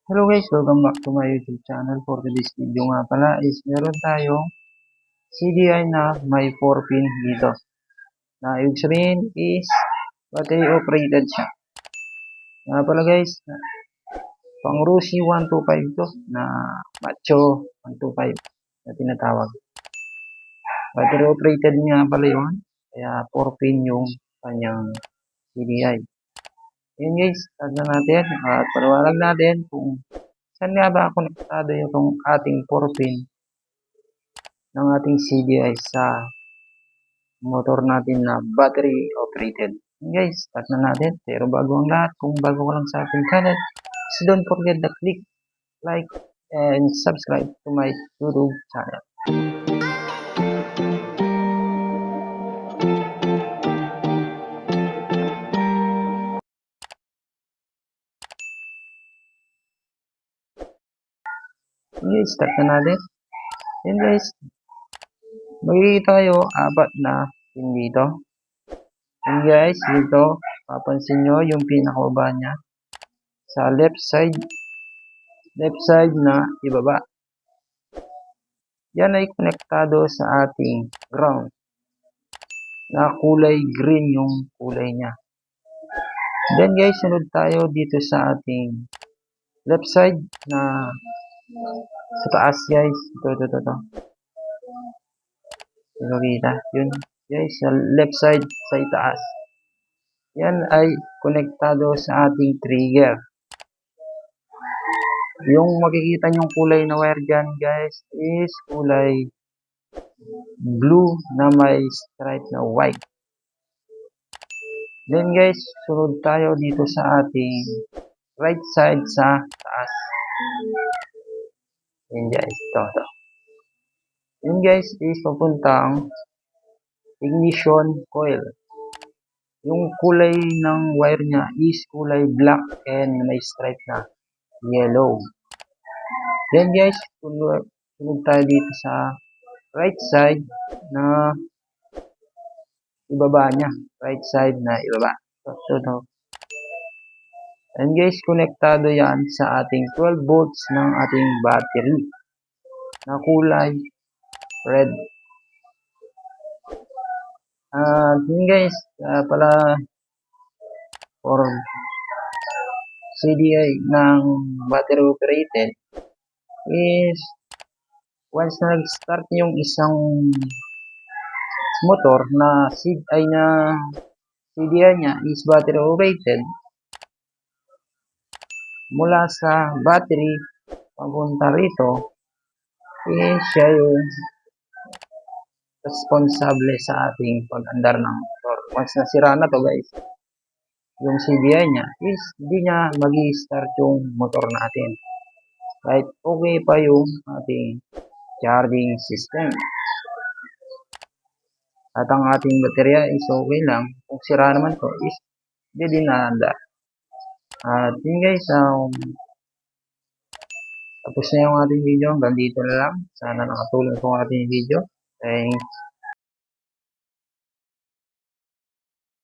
Hello guys, welcome back to my YouTube channel. For today's video nga pala is meron tayong CDI na may 4 pin dito. Na ibig sabihin is battery operated siya. Nga pala guys, pang Rusi 125 to na Macho 125 na tinatawag. Battery operated nga pala yun. Kaya 4 pin yung kanyang CDI. Yun guys, start na natin at paliwanag natin kung saan nga ba konektado yung ating 4 pin ng ating CDI sa motor natin na battery operated. Guys, start na natin. Pero bago ang lahat, kung bago ka lang sa ating channel, so don't forget to click like and subscribe to my YouTube channel. Okay, start na natin. Yan guys, magiging tayo apat na pin dito. Yan guys, dito, papansin nyo yung pinakababa niya sa left side na ibaba. Yan ay konektado sa ating ground na kulay green yung kulay niya. Then guys, sunod tayo dito sa ating left side na sa taas guys. Ito. Ito kita. Yun guys, sa left side sa itaas. Yan ay konektado sa ating trigger. Yung makikita nyong kulay na wire dyan guys is kulay blue na may stripe na white. Then guys, sunod tayo dito sa ating right side sa taas. Yan guys, ito. Yan guys is papuntang ignition coil. Yung kulay ng wire niya is kulay black and may stripe na yellow. Then guys, sunod tayo dito sa right side na ibaba niya. Right side na ibaba. Ito. And guys, konektado yan sa ating 12 volts ng ating battery na kulay red. Yun guys, pala for CDI ng battery operated is once na nag-start yung isang motor na CDI niya is battery operated, mula sa battery papunta rito is siya yung responsable sa ating pag-andar ng motor. Once nasira na to guys, yung CDI niya is hindi niya mag-i-start yung motor natin. Right? Okay pa yung ating charging system. At ang ating baterya is okay lang. Kung sira naman to is hindi din naanda. At yun guys, tapos na yung ating video. Hanggang dito na lang. Sana nakatulong itong ating video. Thanks.